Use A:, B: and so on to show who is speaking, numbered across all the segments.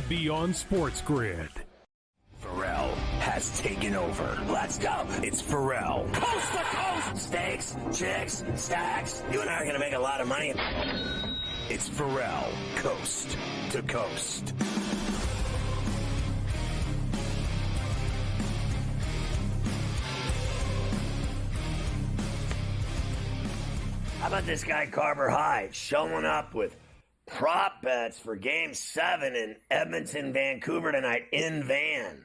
A: MLB on SportsGrid.
B: Ferrall has taken over. Let's go. It's Ferrall. Coast to coast. Steaks, chicks, stacks. You and I are going to make a lot of money. It's Ferrall. Coast to coast. How about this guy, Carver High, showing up with prop bets for Game 7 in Edmonton, Vancouver tonight in Van?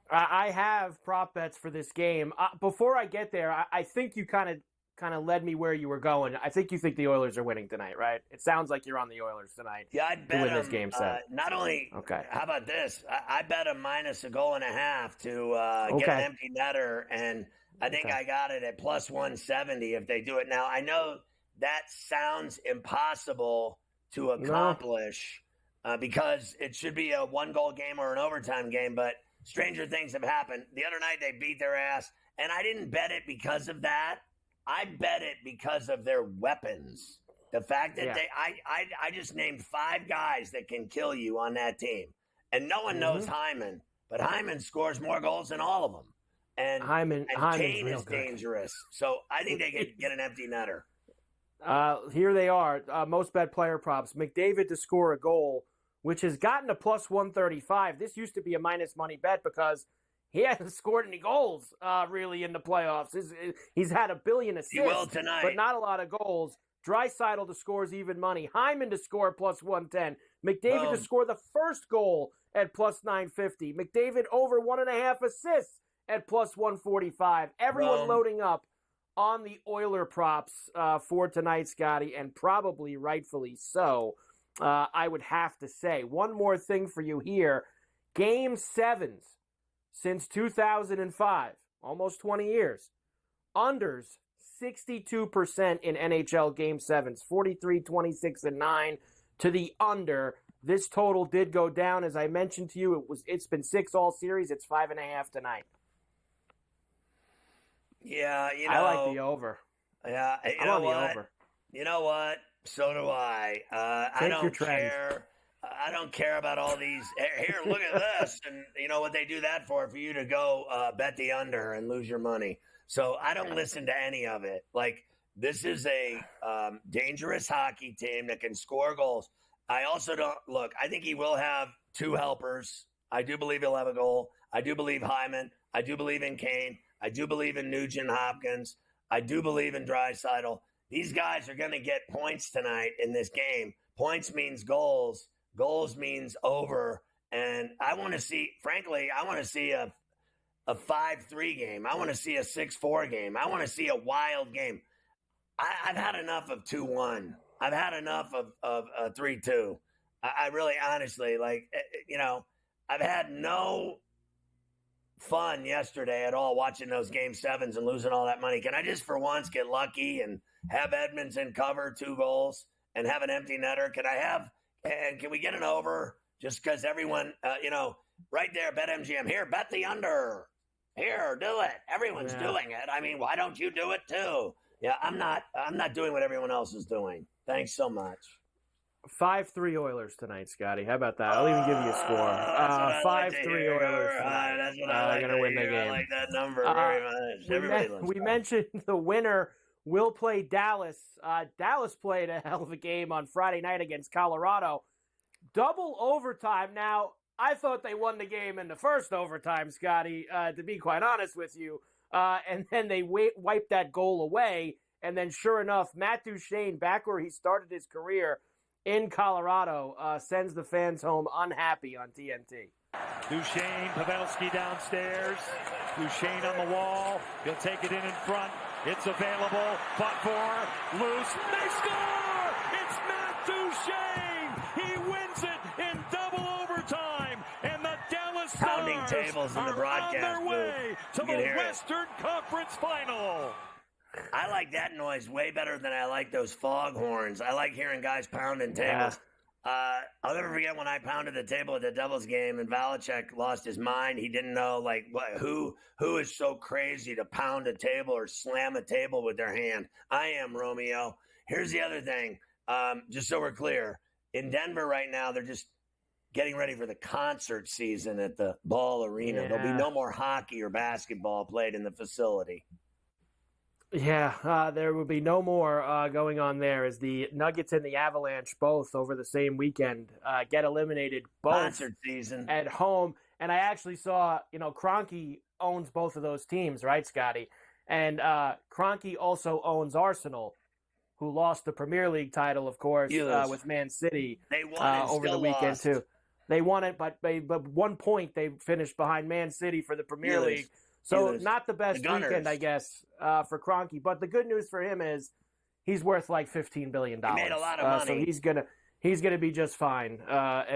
C: I have prop bets for this game. Before I get there, I think you kind of led me where you were going. I think you think the Oilers are winning tonight, right? It sounds like you're on the Oilers tonight.
B: Yeah, I'd bet
C: to win
B: them,
C: this game set.
B: Not only,
C: okay.
B: How about this? I bet them minus a goal and a half to get an empty netter, and I think I got it at plus 170 if they do it. Now, I know that sounds impossible to accomplish because it should be a one-goal game or an overtime game, but stranger things have happened. The other night they beat their ass, and I didn't bet it because of that. I bet it because of their weapons. The fact that I just named 5 guys that can kill you on that team, and no one knows Hyman, but Hyman scores more goals than all of them. And Kane is dangerous, so I think they could get an empty netter.
C: Here they are, most bet player props. McDavid to score a goal, which has gotten a plus 135. This used to be a minus money bet because he hasn't scored any goals really in the playoffs. He's had a billion assists,
B: he will tonight,
C: but not a lot of goals. Draisaitl to scores even money. Hyman to score plus 110. McDavid to score the first goal at plus 950. McDavid over 1.5 assists at plus 145. Everyone loading up on the Oiler props for tonight, Scotty, and probably rightfully so. I would have to say. One more thing for you here. Game 7s since 2005, almost 20 years. Unders, 62% in NHL Game 7s, 43, 26, and 9 to the under. This total did go down. As I mentioned to you, it's been 6 all series. It's 5.5 tonight.
B: Yeah,
C: I like the over.
B: Yeah,
C: I'm on the over.
B: You know what? So do I. I don't care. I don't care about all these. Here, look at this. And you know what they do that for you to go bet the under and lose your money. So I don't listen to any of it. Like, this is a dangerous hockey team that can score goals. I also don't – look, I think he will have 2 helpers. I do believe he'll have a goal. I do believe Hyman. I do believe in Kane. I do believe in Nugent Hopkins. I do believe in Draisaitl. These guys are going to get points tonight in this game. Points means goals. Goals means over. And I want to see, frankly, I want to see a 5-3 game. I want to see a 6-4 game. I want to see a wild game. I've had enough of 2-1. I've had enough of 3-2. I really, honestly, I've had no fun yesterday at all watching those Game 7s and losing all that money. Can I just for once get lucky and have Edmonton cover 2 goals and have an empty netter? Can we get an over just because everyone, right there, BetMGM, here, bet the under. Here, do it. Everyone's doing it. I mean, why don't you do it too? Yeah, I'm not doing what everyone else is doing. Thanks so much.
C: 5-3 Oilers tonight, Scotty. How about that? I'll even give you a score. 5-3 Oilers tonight.
B: That's what I like to
C: win the
B: hear.
C: game.
B: I like that number very much.
C: We mentioned the winner will play Dallas. Dallas played a hell of a game on Friday night against Colorado. Double overtime. Now, I thought they won the game in the first overtime, Scotty, to be quite honest with you. And then they wiped that goal away. And then sure enough, Matt Duchene, back where he started his career in Colorado, sends the fans home unhappy on TNT.
D: Duchene, Pavelski downstairs. Duchene on the wall. He'll take it in front. It's available. Fought for. Loose. They score! It's Matt Duchene! He wins it in double overtime. And the Dallas Stars
B: tables in the broadcast
D: are on their way to the Western Conference Final.
B: I like that noise way better than I like those foghorns. I like hearing guys pounding tables. I'll never forget when I pounded the table at the Devils game and Valachek lost his mind. He didn't know who is so crazy to pound a table or slam a table with their hand. I am, Romeo. Here's the other thing, just so we're clear. In Denver right now, they're just getting ready for the concert season at the Ball Arena.
C: Yeah.
B: There'll be no more hockey or basketball played in the facility.
C: Yeah, there will be no more going on there as the Nuggets and the Avalanche both over the same weekend get eliminated both
B: Concert season
C: at home. And I actually saw, Kroenke owns both of those teams, right, Scotty? And Kroenke also owns Arsenal, who lost the Premier League title, of course, with Man City
B: they won
C: over the weekend
B: lost.
C: too. They won it, but 1 point they finished behind Man City for the Premier League. So not the best weekend, I guess, for Kroenke. But the good news for him is he's worth like $15 billion.
B: He made a lot of money.
C: So he's gonna be just fine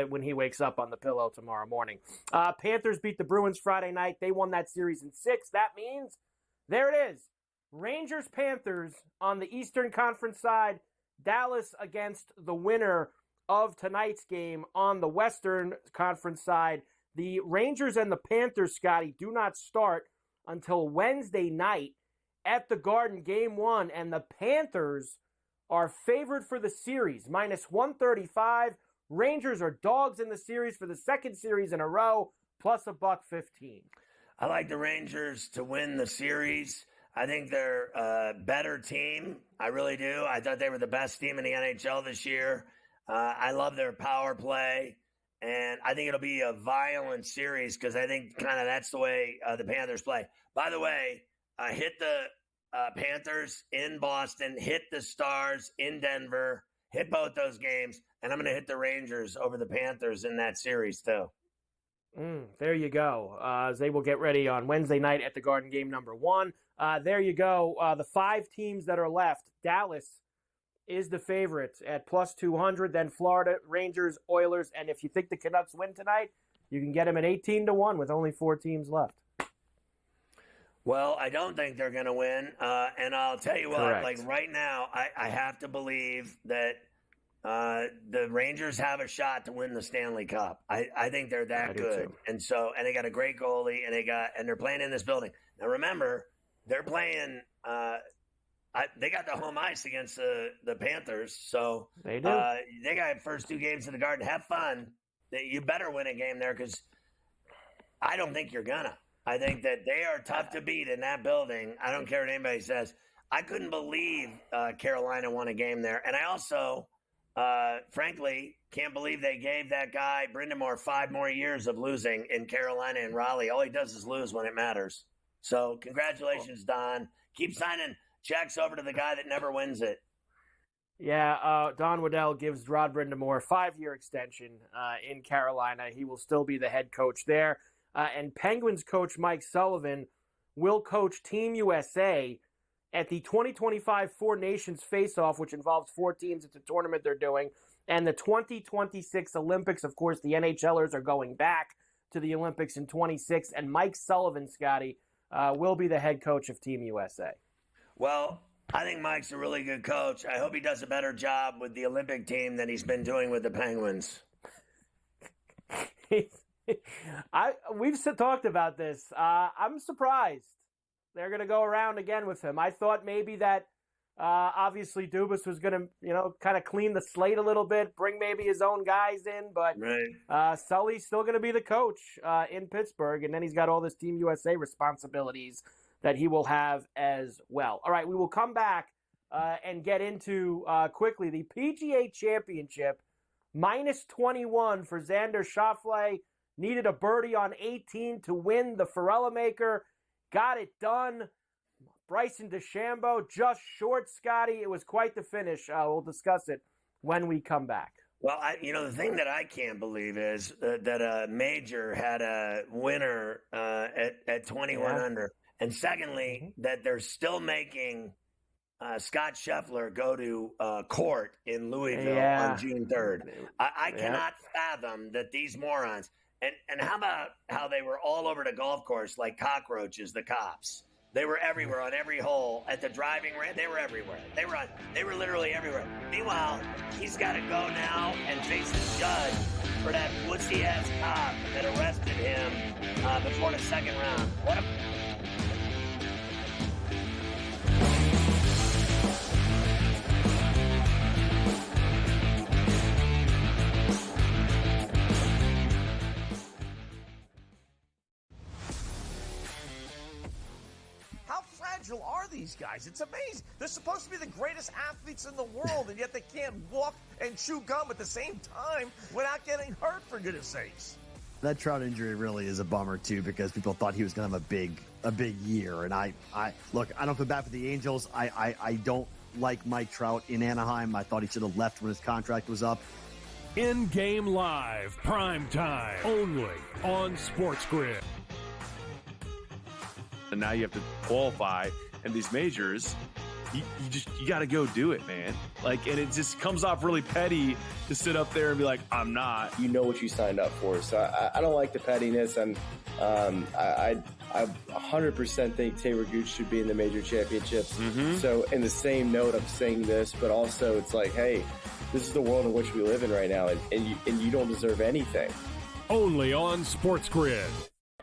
C: when he wakes up on the pillow tomorrow morning. Panthers beat the Bruins Friday night. They won that series in 6. That means there it is. Rangers-Panthers on the Eastern Conference side. Dallas against the winner of tonight's game on the Western Conference side. The Rangers and the Panthers, Scotty, do not start until Wednesday night at the Garden, Game 1, and the Panthers are favored for the series, -135. Rangers are dogs in the series for the second series in a row, plus $1.15.
B: I like the Rangers to win the series. I think they're a better team. I really do. I thought they were the best team in the NHL this year. I love their power play. And I think it'll be a violent series because I think kind of that's the way the Panthers play. By the way, hit the Panthers in Boston, hit the Stars in Denver, hit both those games, and I'm going to hit the Rangers over the Panthers in that series too.
C: There you go. As they will get ready on Wednesday night at the Garden, game number 1. There you go. The 5 teams that are left. Dallas is the favorite at +200. Then Florida, Rangers, Oilers. And if you think the Canucks win tonight, you can get them at 18-1 with only 4 teams left.
B: Well, I don't think they're going to win. And I'll tell you what,
C: Correct.
B: like right now, I have to believe that the Rangers have a shot to win the Stanley Cup. I think they're that good. And they got a great goalie and they're playing in this building. Now remember, they're playing they got the home ice against the Panthers. So
C: they do.
B: They got first 2 games in the Garden. Have fun. You better win a game there because I don't think you're gonna. I think that they are tough to beat in that building. I don't care what anybody says. I couldn't believe Carolina won a game there. And I also, frankly, can't believe they gave that guy, Brindamore, 5 more years of losing in Carolina and Raleigh. All he does is lose when it matters. So congratulations, Don. Keep signing checks over to the guy that never wins it.
C: Yeah, Don Waddell gives Rod Brindamore a 5-year extension in Carolina. He will still be the head coach there. And Penguins coach Mike Sullivan will coach Team USA at the 2025 Four Nations Face-Off, which involves 4 teams. It's a tournament they're doing. And the 2026 Olympics, of course, the NHLers are going back to the Olympics in 26. And Mike Sullivan, Scotty, will be the head coach of Team USA.
B: Well, I think Mike's a really good coach. I hope he does a better job with the Olympic team than he's been doing with the Penguins.
C: We've talked about this. I'm surprised they're going to go around again with him. I thought maybe that obviously Dubas was going to, kind of clean the slate a little bit, bring maybe his own guys in, but
B: right.
C: Sully's still going to be the coach in Pittsburgh, and then he's got all this Team USA responsibilities that he will have as well. All right, we will come back and get into quickly the PGA Championship, -21 for Xander Schauffele. Needed a birdie on 18 to win the Ferrall Maker. Got it done. Bryson DeChambeau just short, Scotty. It was quite the finish. We'll discuss it when we come back.
B: Well, the thing that I can't believe is that a major had a winner at 21 under. And secondly, that they're still making Scott Scheffler go to court in Louisville on June 3rd. I cannot fathom that these morons – and how about how they were all over the golf course like cockroaches, the cops? They were everywhere on every hole at the driving range. They were everywhere. They were literally everywhere. Meanwhile, he's got to go now and face the judge for that wussy-ass cop that arrested him before the second round. What a...
E: fragile are these guys? It's amazing. They're supposed to be the greatest athletes in the world, and yet they can't walk and chew gum at the same time without getting hurt, for goodness sakes.
F: That Trout injury really is a bummer, too, because people thought he was going to have a big year. And I look, I don't feel bad for the Angels. I don't like Mike Trout in Anaheim. I thought he should have left when his contract was up.
A: In-game live, prime time, only on SportsGrid.
G: And now you have to qualify in these majors. You got to go do it, man. Like, and it just comes off really petty to sit up there and be like, I'm not.
H: You know what you signed up for. So I don't like the pettiness. And I 100% think Taylor Gooch should be in the major championships. Mm-hmm. So in the same note, I'm saying this, but also it's like, hey, this is the world in which we live in right now, and you don't deserve anything.
A: Only on SportsGrid.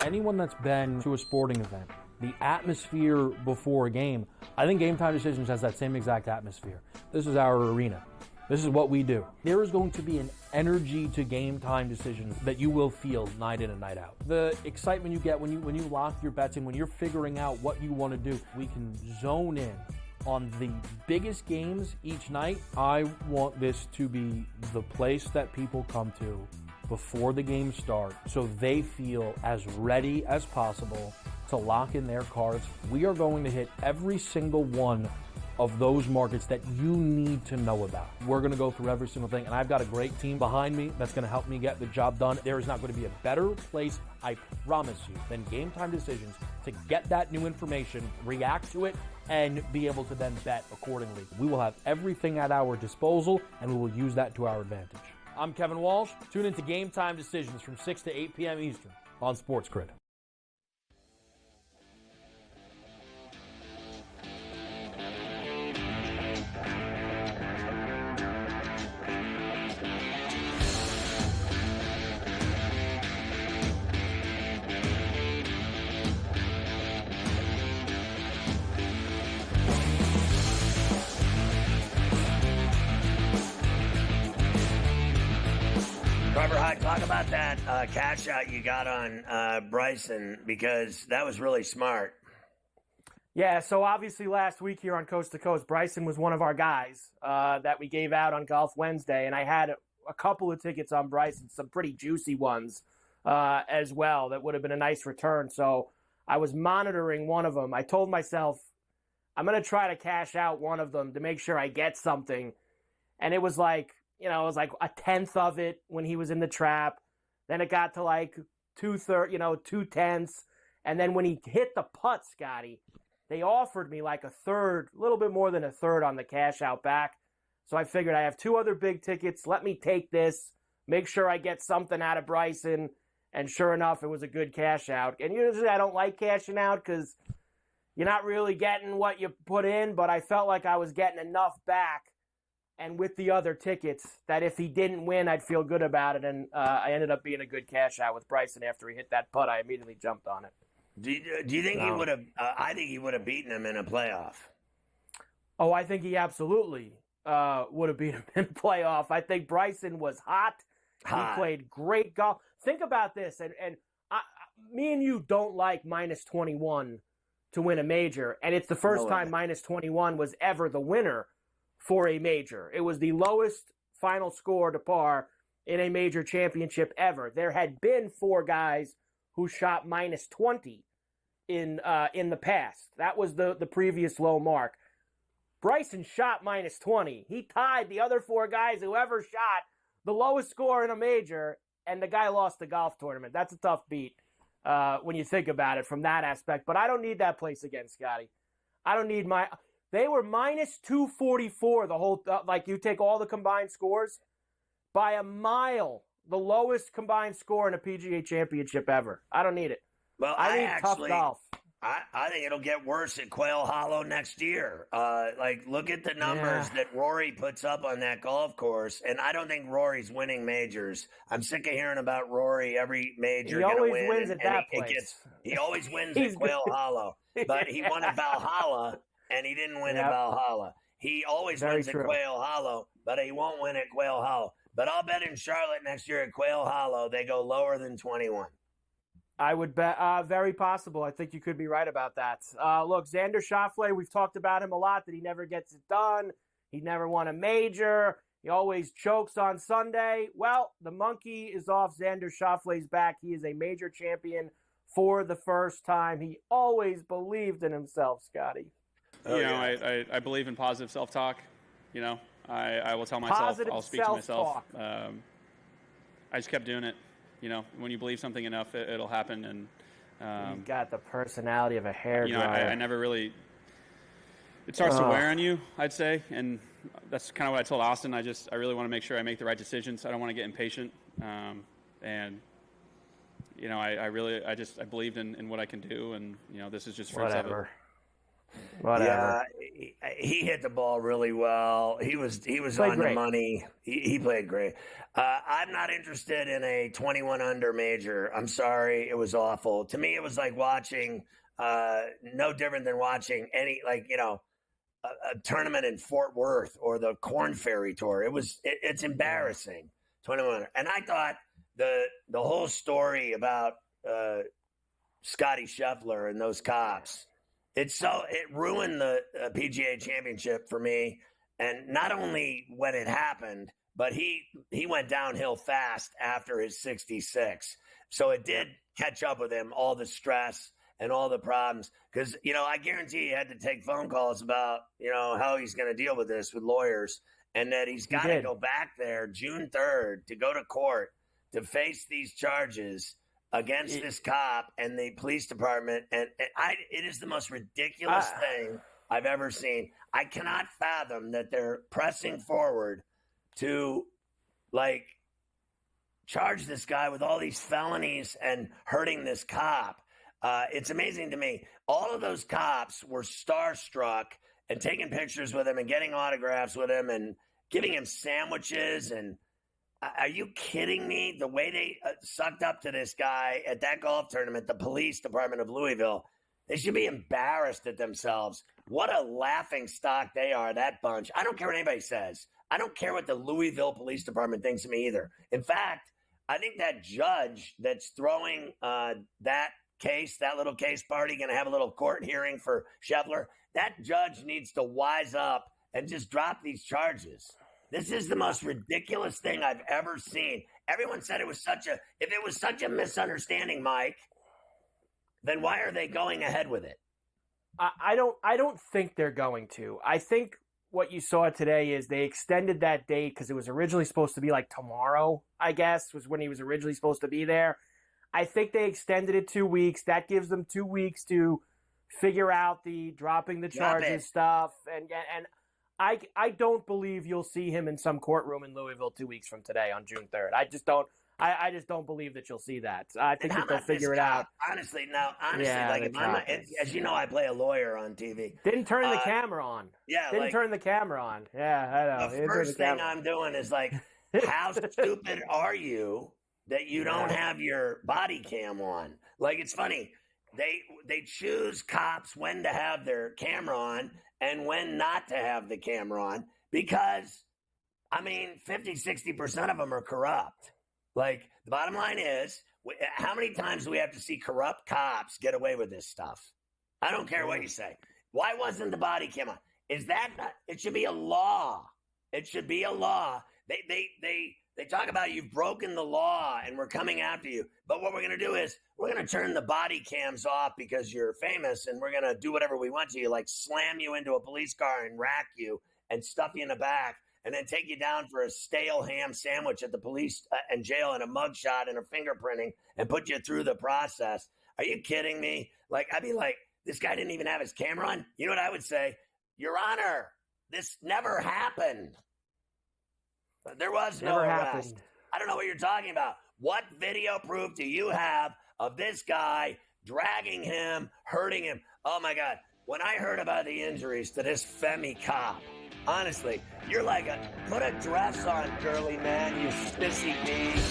I: Anyone that's been to a sporting event, the atmosphere before a game, I think Game Time Decisions has that same exact atmosphere. This is our arena. This is what we do. There is going to be an energy to Game Time Decisions that you will feel night in and night out. The excitement you get when you lock your bets in, when you're figuring out what you want to do, we can zone in on the biggest games each night. I want this to be the place that people come to before the games start so they feel as ready as possible to lock in their cards. We are going to hit every single one of those markets that you need to know about. We're going to go through every single thing, and I've got a great team behind me that's going to help me get the job done. There is not going to be a better place, I promise you, than Game Time Decisions to get that new information, react to it, and be able to then bet accordingly. We will have everything at our disposal, and we will use that to our advantage. I'm Kevin Walsh. Tune into Game Time Decisions from 6 to 8 p.m. Eastern on SportsGrid.
B: Talk about that cash out you got on Bryson, because that was really smart.
C: Yeah, so obviously last week here on Coast to Coast, Bryson was one of our guys that we gave out on Golf Wednesday, and I had a couple of tickets on Bryson, some pretty juicy ones as well that would have been a nice return. So I was monitoring one of them. I told myself, I'm going to try to cash out one of them to make sure I get something. And it was like, it was like a tenth of it when he was in the trap. Then it got to like 2/10. And then when he hit the putt, Scotty, they offered me like a third, a little bit more than a third on the cash out back. So I figured I have two other big tickets. Let me take this, make sure I get something out of Bryson. And sure enough, it was a good cash out. And usually I don't like cashing out because you're not really getting what you put in, but I felt like I was getting enough back. And with the other tickets, that if he didn't win, I'd feel good about it. And I ended up being a good cash out with Bryson after he hit that putt. I immediately jumped on it.
B: Do you think he would have? I think he would have beaten him in a playoff.
C: Oh, I think he absolutely would have beaten him in a playoff. I think Bryson was hot. He played great golf. Think about this, and me and you don't like minus 21 to win a major, and it's the first time minus 21 was ever the winner for a major. It was the lowest final score to par in a major championship ever. There had been 4 guys who shot minus 20 in the past. That was the previous low mark. Bryson shot minus 20. He tied the other 4 guys who ever shot the lowest score in a major, and the guy lost the golf tournament. That's a tough beat when you think about it from that aspect. But I don't need that place again, Scotty. I don't need They were minus 244 the whole like you take all the combined scores by a mile, the lowest combined score in a PGA championship ever. I don't need it.
B: Well,
C: I need tough golf.
B: I think it'll get worse at Quail Hollow next year. Look at the numbers that Rory puts up on that golf course, and I don't think Rory's winning majors. I'm sick of hearing about Rory every major.
C: He always wins at that place.
B: He always wins at Quail Hollow, but he won at Valhalla, and he didn't win at Valhalla. He always wins at Quail Hollow, but he won't win at Quail Hollow. But I'll bet in Charlotte next year at Quail Hollow they go lower than 21.
C: I would bet very possible. I think you could be right about that. Look, Xander Schauffele, we've talked about him a lot, that he never gets it done. He never won a major. He always chokes on Sunday. Well, the monkey is off Xander Schauffele's back. He is a major champion for the first time. He always believed in himself, Scotty.
J: I believe in positive self-talk. I will tell myself,
C: Positive
J: I'll speak to myself.
C: self-talk.
J: I just kept doing it. When you believe something enough, it'll happen. And
C: you got the personality of a hairdryer.
J: I never really. It starts to wear on you, I'd say, and that's kind of what I told Austin. I really want to make sure I make the right decisions. I don't want to get impatient, and I believed in what I can do, and this is just fruits of it.
C: Whatever.
B: Yeah, he hit the ball really well. He was on the money. He played great. I'm not interested in a 21 under major. I'm sorry, it was awful. To me, it was like watching, no different than watching any a tournament in Fort Worth or the Corn Ferry Tour. It's embarrassing. 21 under, and I thought the whole story about Scottie Scheffler and those cops. It ruined the PGA Championship for me, and not only when it happened, but he went downhill fast after his 66. So it did catch up with him, all the stress and all the problems. Because I guarantee he had to take phone calls about how he's going to deal with this with lawyers, and that he's got to go back there June 3rd to go to court to face these charges against this cop and the police department. And it is the most ridiculous thing I've ever seen. I cannot fathom that they're pressing forward to charge this guy with all these felonies and hurting this cop. It's amazing to me. All of those cops were starstruck and taking pictures with him and getting autographs with him and giving him sandwiches. And are you kidding me? The way they sucked up to this guy at that golf tournament, the police department of Louisville, they should be embarrassed at themselves. What a laughing stock they are, that bunch. I don't care what anybody says. I don't care what the Louisville Police Department thinks of me either. In fact, I think that judge that's throwing that little case party, going to have a little court hearing for Scheffler, that judge needs to wise up and just drop these charges. This is the most ridiculous thing I've ever seen. Everyone said if it was such a misunderstanding, Mike, then why are they going ahead with it?
C: I don't think they're going to. I think what you saw today is they extended that date because it was originally supposed to be tomorrow, I guess, was when he was originally supposed to be there. I think they extended it 2 weeks. That gives them 2 weeks to figure out the dropping the charges stuff. And I don't believe you'll see him in some courtroom in Louisville 2 weeks from today on June 3rd. I just don't believe that you'll see that. I think that they'll figure it out.
B: Honestly, as you know, I play a lawyer on TV.
C: Didn't turn the camera on.
B: Yeah.
C: Didn't turn the camera on. Yeah, I know.
B: The first thing I'm doing is how stupid are you that you don't have your body cam on? It's funny. They choose cops when to have their camera on and when not to have the camera on because, 50-60% of them are corrupt. The bottom line is, how many times do we have to see corrupt cops get away with this stuff? I don't care what you say. Why wasn't the body cam on? It should be a law. It should be a law. They talk about you've broken the law and we're coming after you. But what we're going to do is we're going to turn the body cams off because you're famous and we're going to do whatever we want to you, slam you into a police car and rack you and stuff you in the back and then take you down for a stale ham sandwich at the police and jail and a mugshot and a fingerprinting and put you through the process. Are you kidding me? I'd be this guy didn't even have his camera on. You know what I would say? Your Honor, this never happened. There was no arrest. I don't know what you're talking about. What video proof do you have of this guy dragging him, hurting him? Oh, my God. When I heard about the injuries to this Femi cop, honestly, you're put a dress on, girly man, you sissy bee.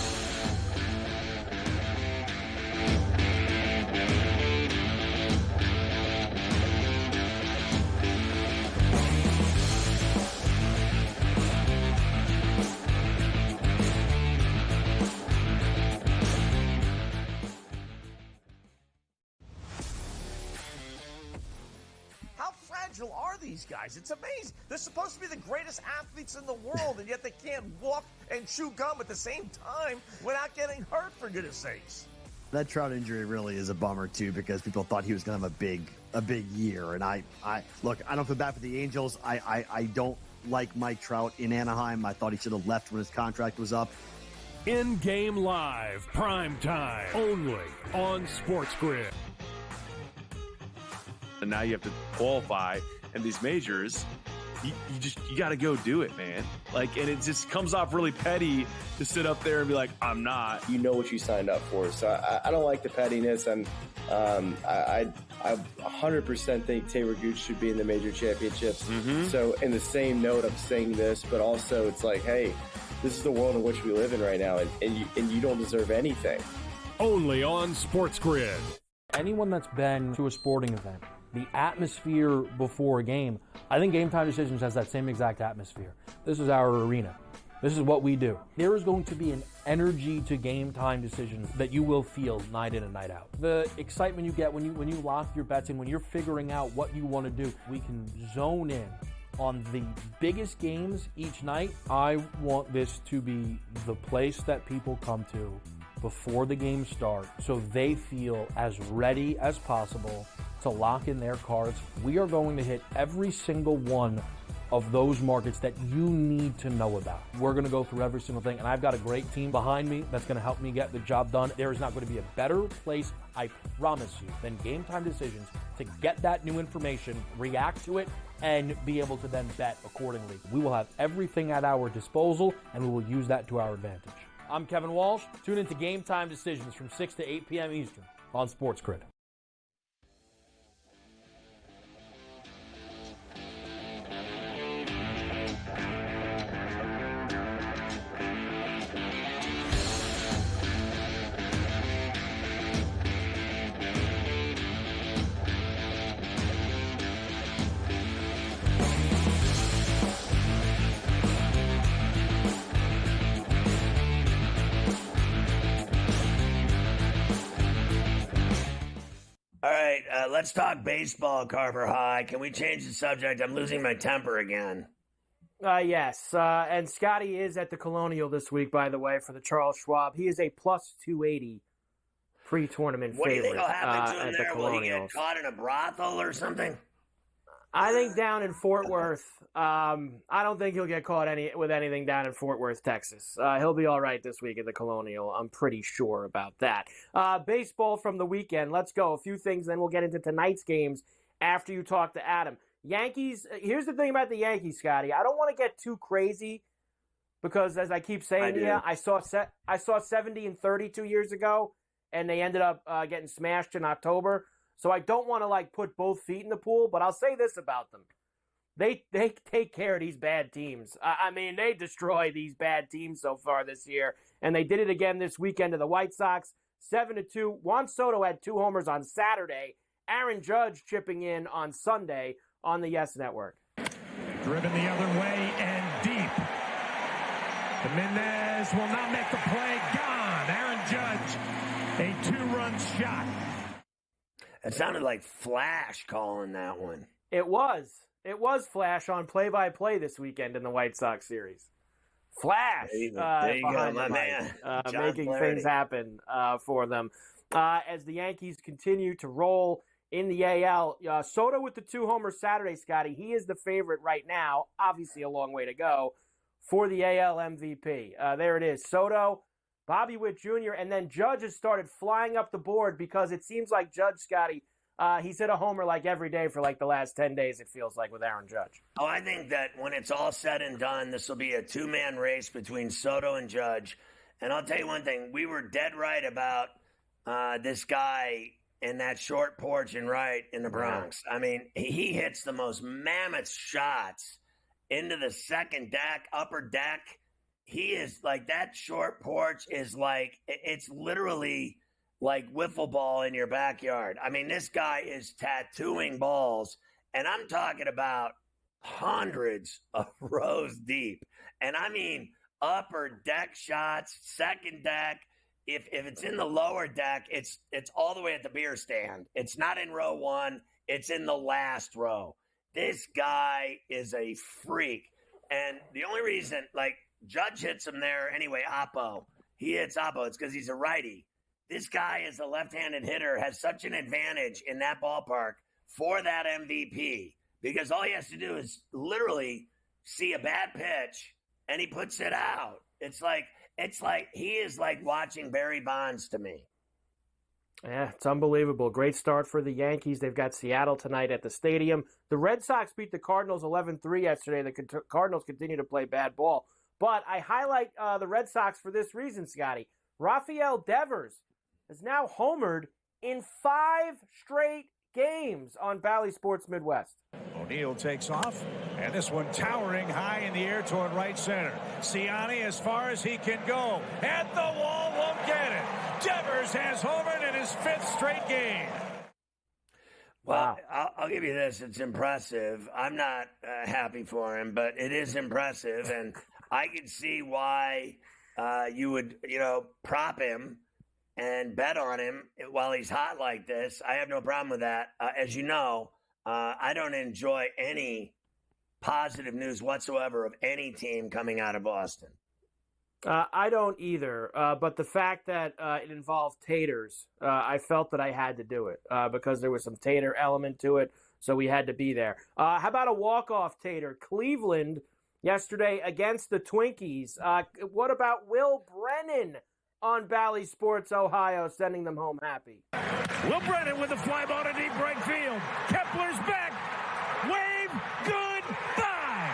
E: fragile are these guys? It's amazing. They're supposed to be the greatest athletes in the world, and yet they can't walk and chew gum at the same time without getting hurt, for goodness sakes.
F: That Trout injury really is a bummer too, because people thought he was going to have a big year. And I look, I don't feel bad for the Angels. I don't like Mike Trout in Anaheim. I thought he should have left when his contract was up.
A: In-game live, prime time, only on SportsGrid.
G: And now you have to qualify, and these majors, you got to go do it, man. Like, and it just comes off really petty to sit up there and be like, I'm not.
H: You know what you signed up for. So I don't like the pettiness, and I 100% think Taylor Gooch should be in the major championships. So in the same note, I'm saying this, but also it's like, hey, this is the world in which we live in right now, and you don't deserve anything.
A: Only on SportsGrid.
I: Anyone that's been to a sporting event, the atmosphere before a game, I think Game Time Decisions has that same exact atmosphere. This is our arena. This is what we do. There is going to be an energy to Game Time Decisions that you will feel night in and night out. The excitement you get when you lock your bets in, when you're figuring out what you want to do, we can zone in on the biggest games each night. I want this to be the place that people come to before the games start so they feel as ready as possible to lock in their cards. We are going to hit every single one of those markets that you need to know about. We're going to go through every single thing, and I've got a great team behind me that's going to help me get the job done. There is not going to be a better place, I promise you, than Game Time Decisions to get that new information, react to it, and be able to then bet accordingly. We will have everything at our disposal, and we will use that to our advantage. I'm Kevin Walsh. Tune into Game Time Decisions from 6 to 8 p.m. Eastern on SportsGrid.
B: All right, let's talk baseball, Carver High. Can we change the subject? I'm losing my temper again.
C: Yes, and Scottie is at the Colonial this week, by the way, for the Charles Schwab. He is a plus 280 pre-tournament favorite.
B: What do you think will happen to him
C: at
B: there?
C: the
B: Will he
C: Colonial.
B: get caught in a brothel or something?
C: I think down in Fort Worth. I don't think he'll get caught with anything down in Fort Worth, Texas. He'll be all right this week at the Colonial. I'm pretty sure about that. Baseball from the weekend. Let's go. A few things, then we'll get into tonight's games after you talk to Adam. Yankees. Here's the thing about the Yankees, Scotty. I don't want to get too crazy because, as I keep saying to you, I saw 70 and 30 2 years ago, and they ended up getting smashed in October. So I don't want to put both feet in the pool, but I'll say this about them. They take care of these bad teams. I mean, they destroy these bad teams so far this year, and they did it again this weekend to the White Sox, 7-2. Juan Soto had 2 homers on Saturday. Aaron Judge chipping in on Sunday on the Yes Network.
A: Driven the other way and deep. Jimenez will not make the play. Gone. Aaron Judge, a 2-run shot.
B: It sounded like Flash calling that one.
C: It was Flash on play-by-play this weekend in the White Sox series. Flash,
B: there you go, my man.
C: Making things happen for them. As the Yankees continue to roll in the AL, Soto with the 2 homers Saturday, Scotty. He is the favorite right now, obviously a long way to go, for the AL MVP. There it is. Soto, Bobby Witt Jr., and then Judge has started flying up the board because it seems like Judge, Scotty, he's hit a homer every day for the last 10 days, it feels like, with Aaron Judge.
B: Oh, I think that when it's all said and done, this will be a 2-man race between Soto and Judge. And I'll tell you one thing, we were dead right about this guy in that short porch and right in the Bronx. I mean, he hits the most mammoth shots into the second deck, upper deck. He is that short porch is it's literally like wiffle ball in your backyard. I mean, this guy is tattooing balls, and I'm talking about hundreds of rows deep. And I mean, upper deck shots, second deck. If it's in the lower deck, it's all the way at the beer stand. It's not in row 1. It's in the last row. This guy is a freak. And the only reason, like, Judge hits him there anyway, Oppo. He hits Oppo. It's because he's a righty. This guy is a left-handed hitter, has such an advantage in that ballpark for that MVP because all he has to do is literally see a bad pitch and he puts it out. It's like he is like watching Barry Bonds to me.
C: Yeah, it's unbelievable. Great start for the Yankees. They've got Seattle tonight at the stadium. The Red Sox beat the Cardinals 11-3 yesterday. The Cardinals continue to play bad ball. But I highlight the Red Sox for this reason, Scotty. Rafael Devers has now homered in 5 straight games on Bally Sports Midwest.
A: O'Neill takes off, and this one towering high in the air toward right center. Ciani as far as he can go, and the wall won't get it. Devers has homered in his 5th straight game.
B: Well, I'll give you this. It's impressive. I'm not happy for him, but it is impressive, and I can see why you would, prop him and bet on him while he's hot like this. I have no problem with that. As you know, I don't enjoy any positive news whatsoever of any team coming out of Boston.
C: I don't either, but the fact that it involved taters, I felt that I had to do it because there was some tater element to it, so we had to be there. How about a walk-off tater? Cleveland yesterday against the Twinkies. What about Will Brennan on Bally Sports Ohio, sending them home happy?
A: Will Brennan with a fly ball to deep right field. Kepler's back. Wave goodbye.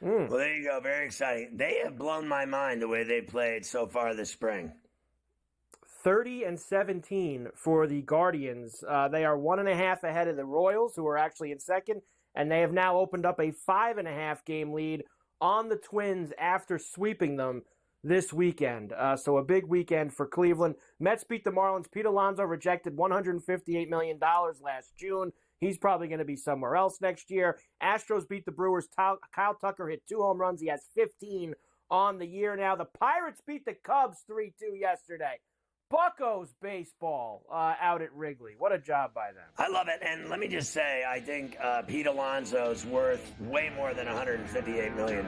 B: Well, there you go. Very exciting. They have blown my mind the way they played so far this spring.
C: 30-17 for the Guardians. They are 1.5 ahead of the Royals, who are actually in second, and they have now opened up a 5.5 game lead on the Twins after sweeping them this weekend. So a big weekend for Cleveland. Mets beat the Marlins. Pete Alonso rejected $158 million last June. He's probably going to be somewhere else next year. Astros beat the Brewers. Kyle Tucker hit 2 home runs. He has 15 on the year now. The Pirates beat the Cubs 3-2 yesterday. Buccos baseball out at Wrigley. What a job by them.
B: I love it. And let me just say, I think Pete Alonso's worth way more than $158 million.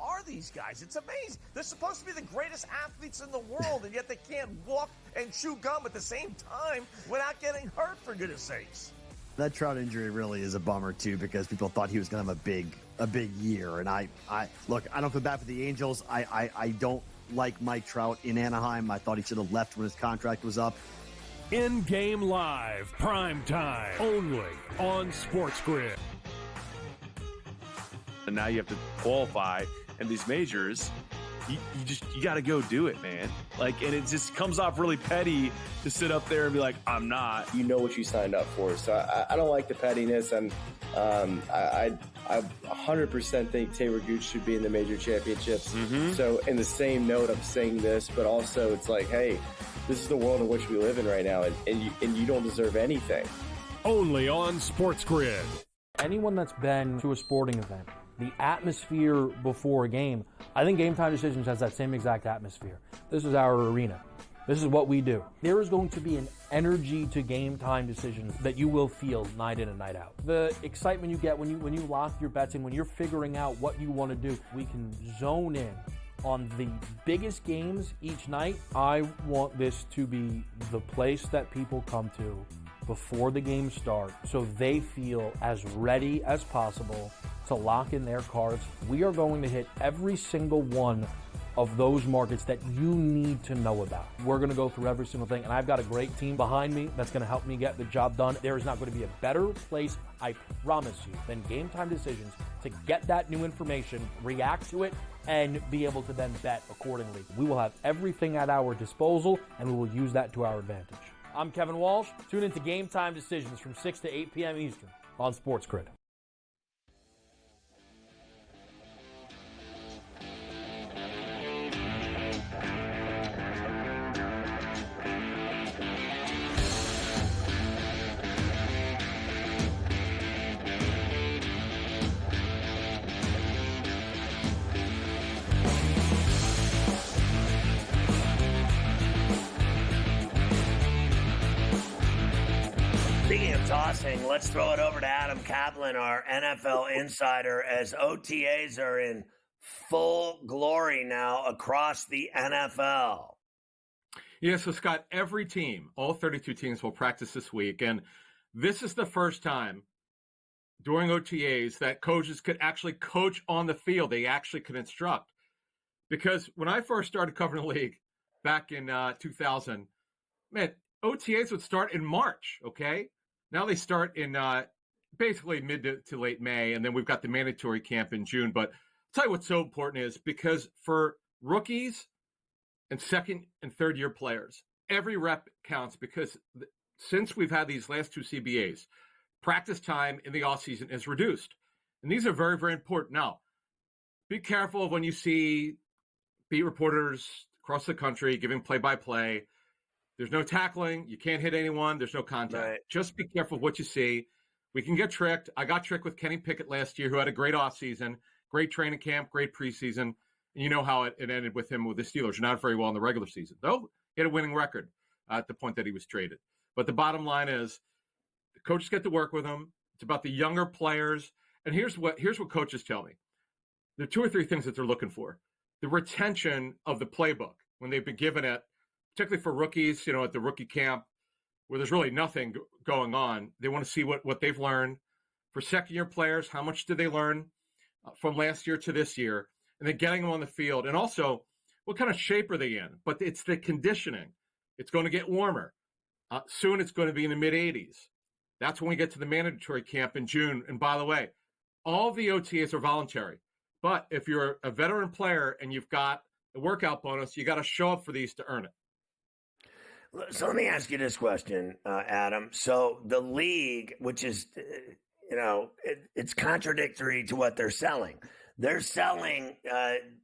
E: Are these guys? It's amazing. They're supposed to be the greatest athletes in the world, and yet they can't walk and chew gum at the same time without getting hurt, for goodness sakes.
F: That Trout injury really is a bummer too, because people thought he was going to have a big year. And I look, I don't feel bad for the Angels. I don't like Mike Trout in Anaheim. I thought he should have left when his contract was up.
A: In-game live, prime time, only on SportsGrid.
G: And now you have to qualify, and these majors, you got to go do it, man. Like, and it just comes off really petty to sit up there and be like, I'm not.
H: You know what you signed up for. So I don't like the pettiness, and I 100% think Taylor Gooch should be in the major championships. Mm-hmm. So in the same note, I'm saying this, but also it's like, hey, this is the world in which we live in right now, and you don't deserve anything.
A: Only on SportsGrid.
I: Anyone that's been to a sporting event, the atmosphere before a game, I think Game Time Decisions has that same exact atmosphere. This is our arena. This is what we do. There is going to be an energy to Game Time Decisions that you will feel night in and night out. The excitement you get when you lock your bets in, when you're figuring out what you want to do, we can zone in on the biggest games each night. I want this to be the place that people come to before the games start so they feel as ready as possible to lock in their cards. We are going to hit every single one of those markets that you need to know about. We're going to go through every single thing, and I've got a great team behind me that's going to help me get the job done. There is not going to be a better place, I promise you, than Game Time Decisions to get that new information, react to it, and be able to then bet accordingly. We will have everything at our disposal, and we will use that to our advantage. I'm Kevin Walsh. Tune into Game Time Decisions from 6 to 8 p.m. Eastern on SportsGrid.
B: saucing. Let's throw it over to Adam Kaplan, our NFL insider, as OTAs are in full glory now across the NFL.
K: Yeah, so Scott, every team, all 32 teams will practice this week. And this is the first time during OTAs that coaches could actually coach on the field. They actually could instruct. Because when I first started covering the league back in 2000, man, OTAs would start in March, okay? Now they start in basically mid to late May, and then we've got the mandatory camp in June. But I'll tell you what's so important is because for rookies and second and third year players, every rep counts because since we've had these last two CBAs, practice time in the offseason is reduced. And these are very, very important. Now, be careful of when you see beat reporters across the country giving play-by-play. There's no tackling. You can't hit anyone. There's no contact.
B: Right.
K: Just be careful of what you see. We can get tricked. I got tricked with Kenny Pickett last year, who had a great offseason, great training camp, great preseason. And you know how it ended with him with the Steelers. Not very well in the regular season, though he had a winning record at the point that he was traded. But the bottom line is the coaches get to work with him. It's about the younger players. And here's what coaches tell me. There are two or three things that they're looking for. The retention of the playbook when they've been given it, particularly for rookies, at the rookie camp where there's really nothing going on. They want to see what they've learned. For second-year players, how much did they learn from last year to this year? And then getting them on the field. And also, what kind of shape are they in? But it's the conditioning. It's going to get warmer. Soon it's going to be in the mid-80s. That's when we get to the mandatory camp in June. And by the way, all the OTAs are voluntary. But if you're a veteran player and you've got a workout bonus, you got to show up for these to earn it.
B: So let me ask you this question, Adam. So the league, which is, it's contradictory to what they're selling. They're selling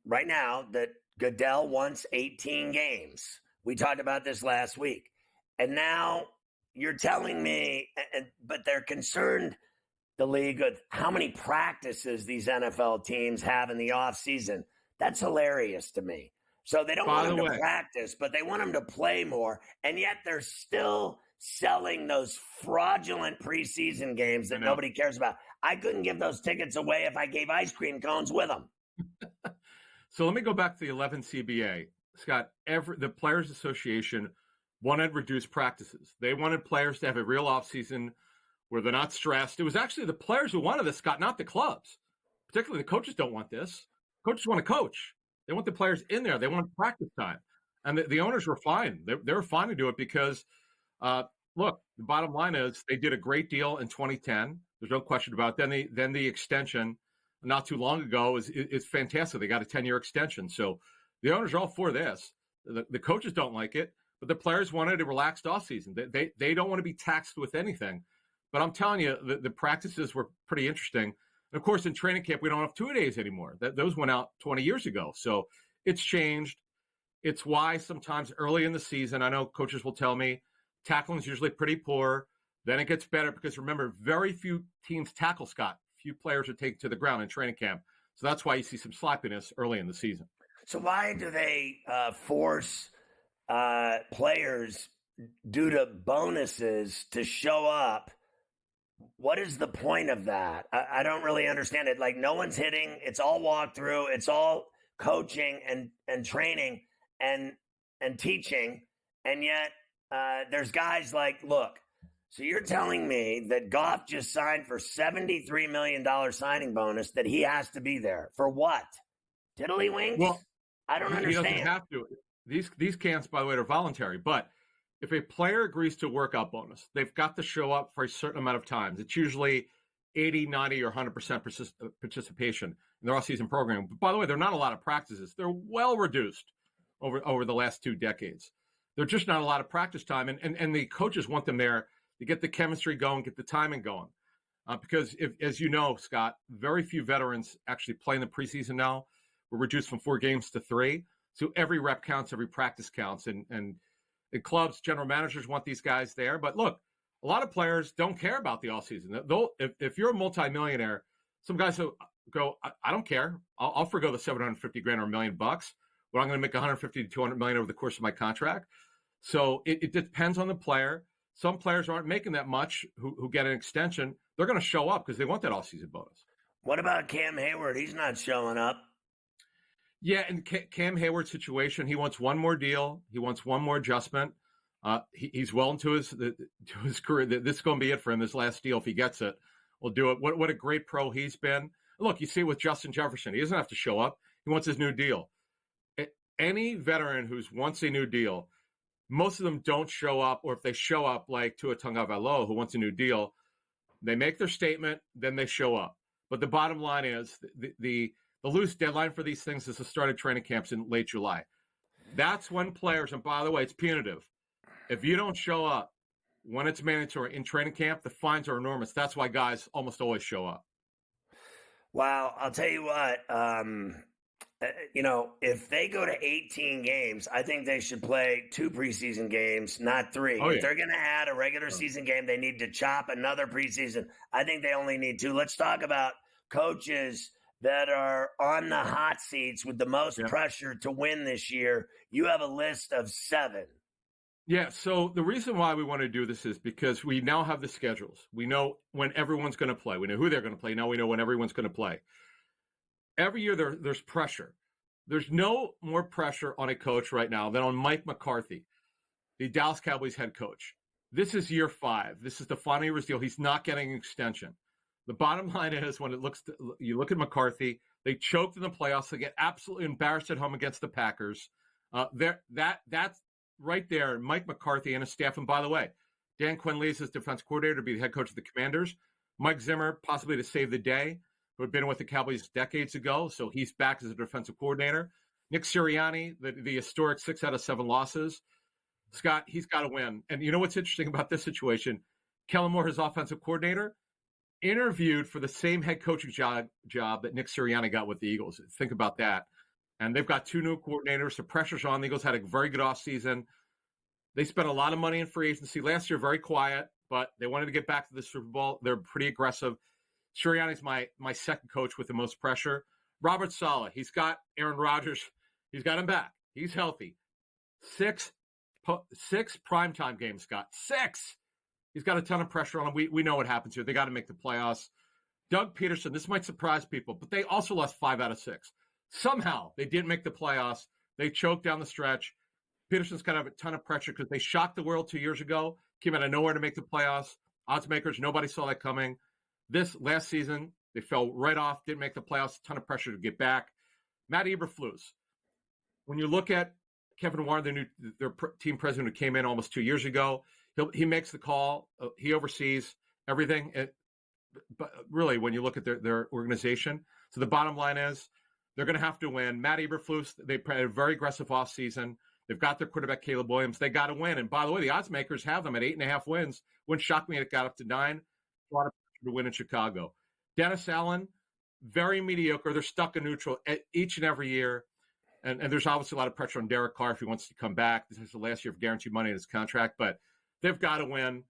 B: right now that Goodell wants 18 games. We talked about this last week. And now you're telling me, but they're concerned, the league, with how many practices these NFL teams have in the offseason. That's hilarious to me. So they don't want them to practice, but they want them to play more. And yet they're still selling those fraudulent preseason games that nobody cares about. I couldn't give those tickets away if I gave ice cream cones with them.
K: So let me go back to the 11 CBA. Scott, the Players Association wanted reduced practices. They wanted players to have a real offseason where they're not stressed. It was actually the players who wanted this, Scott, not the clubs. Particularly the coaches don't want this. Coaches want to coach. They want the players in there. They want practice time. And the owners were fine. They were fine to do it because, look, the bottom line is they did a great deal in 2010. There's no question about it. Then the extension not too long ago is fantastic. They got a 10-year extension. So the owners are all for this. The coaches don't like it, but the players wanted a relaxed offseason. They don't want to be taxed with anything. But I'm telling you, the practices were pretty interesting. And of course, in training camp, we don't have 2 days anymore. Those went out 20 years ago. So it's changed. It's why sometimes early in the season, I know coaches will tell me, tackling is usually pretty poor. Then it gets better because, remember, very few teams tackle, Scott. Few players are taken to the ground in training camp. So that's why you see some sloppiness early in the season.
B: So why do they force players due to bonuses to show up? What is the point of that? I don't really understand it. Like, no one's hitting. It's all walkthrough. It's all coaching and training and teaching. And yet there's guys like, look, so you're telling me that Goff just signed for $73 million signing bonus that he has to be there. For what? Tiddlywinks?
K: Well,
B: I don't understand.
K: He doesn't have to. These camps, by the way, are voluntary. But if a player agrees to a workout bonus, they've got to show up for a certain amount of times. It's usually 80, 90, or 100% participation in their off-season program. But by the way, they're not a lot of practices. They're well reduced over the last 2 decades. They're just not a lot of practice time. And the coaches want them there to get the chemistry going, get the timing going. Because, as you know, Scott, very few veterans actually play in the preseason now. We're reduced from 4 games to 3. So every rep counts, every practice counts. And the clubs, general managers want these guys there. But look, a lot of players don't care about the offseason. If you're a multimillionaire, some guys will go, I don't care. I'll forgo the $750,000 or $1 million bucks. But I'm going to make $150 to $200 million over the course of my contract. So it depends on the player. some players aren't making that much who get an extension. They're going to show up because they want that offseason bonus.
B: What about Cam Hayward? He's not showing up.
K: Yeah, in Cam Hayward's situation, he wants one more deal. He wants one more adjustment. He's well into his career. This is going to be it for him, his last deal. If he gets it, we'll do it. What a great pro he's been. Look, you see it with Justin Jefferson. He doesn't have to show up. He wants his new deal. Any veteran who wants a new deal, most of them don't show up, or if they show up, like Tua Tagovailoa, who wants a new deal, they make their statement, then they show up. But the bottom line is the loose deadline for these things is the start of training camps in late July. That's when players, and by the way, it's punitive. If you don't show up when it's mandatory in training camp, the fines are enormous. That's why guys almost always show up.
B: Wow, I'll tell you what, if they go to 18 games, I think they should play 2 preseason games, not 3.
K: Oh, yeah.
B: If they're going to add a regular season game, they need to chop another preseason. I think they only need 2. Let's talk about coaches that are on the hot seats with the most pressure to win this year. You have a list of 7.
K: Yeah, so the reason why we want to do this is because we now have the schedules. We know when everyone's going to play. We know who they're going to play. Now we know when everyone's going to play. Every year there's pressure. There's no more pressure on a coach right now than on Mike McCarthy, the Dallas Cowboys head coach. This is year 5. This is the final year of his deal. He's not getting an extension. The bottom line is when you look at McCarthy, they choked in the playoffs. They get absolutely embarrassed at home against the Packers. That's right there, Mike McCarthy and his staff. And by the way, Dan Quinn leaves as defense coordinator to be the head coach of the Commanders. Mike Zimmer, possibly to save the day, who had been with the Cowboys decades ago. So he's back as a defensive coordinator. Nick Sirianni, the historic 6 out of 7 losses. Scott, he's got to win. And you know what's interesting about this situation? Kellen Moore, his offensive coordinator, interviewed for the same head coaching job that Nick Sirianni got with the Eagles. Think about that. And they've got 2 new coordinators. The pressure's on. The Eagles had a very good offseason. They spent a lot of money in free agency. Last year, very quiet, but they wanted to get back to the Super Bowl. They're pretty aggressive. Sirianni's my second coach with the most pressure. Robert Saleh, he's got Aaron Rodgers. He's got him back. He's healthy. 6 primetime games, Scott. 6! He's got a ton of pressure on him. We know what happens here. They got to make the playoffs. Doug Peterson, this might surprise people, but they also lost 5 out of 6. Somehow they didn't make the playoffs. They choked down the stretch. Peterson's got to have a ton of pressure because they shocked the world 2 years ago, came out of nowhere to make the playoffs. Odds makers, nobody saw that coming. This last season, they fell right off, didn't make the playoffs, a ton of pressure to get back. Matt Eberflus, when you look at Kevin Warren, their team president who came in almost 2 years ago, he makes the call. He oversees everything. But really, when you look at their organization, so the bottom line is they're going to have to win. Matt Eberflus, they had a very aggressive offseason. They've got their quarterback, Caleb Williams. They got to win. And by the way, the odds makers have them at 8.5 wins. Wouldn't shock me if it got up to 9. A lot of pressure to win in Chicago. Dennis Allen, very mediocre. They're stuck in neutral each and every year. And there's obviously a lot of pressure on Derek Carr if he wants to come back. This is the last year of guaranteed money in his contract. But they've got to win.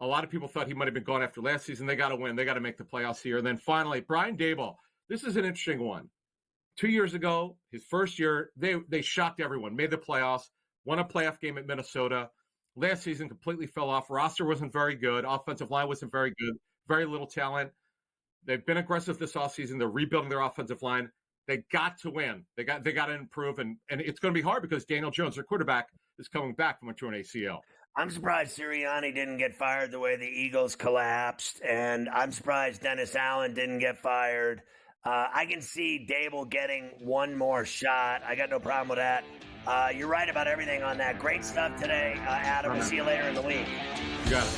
K: A lot of people thought he might have been gone after last season. They got to win. They got to make the playoffs here. And then finally, Brian Daboll. This is an interesting one. 2 years ago, his first year, they shocked everyone, made the playoffs, won a playoff game at Minnesota. Last season, completely fell off. Roster wasn't very good. Offensive line wasn't very good. Very little talent. They've been aggressive this offseason. They're rebuilding their offensive line. They got to win. They got to improve. And it's going to be hard because Daniel Jones, their quarterback, is coming back from a torn ACL.
B: I'm surprised Sirianni didn't get fired the way the Eagles collapsed. And I'm surprised Dennis Allen didn't get fired. I can see Daboll getting one more shot. I got no problem with that. You're right about everything on that. Great stuff today, Adam. We'll see you later in the week.
K: You got it.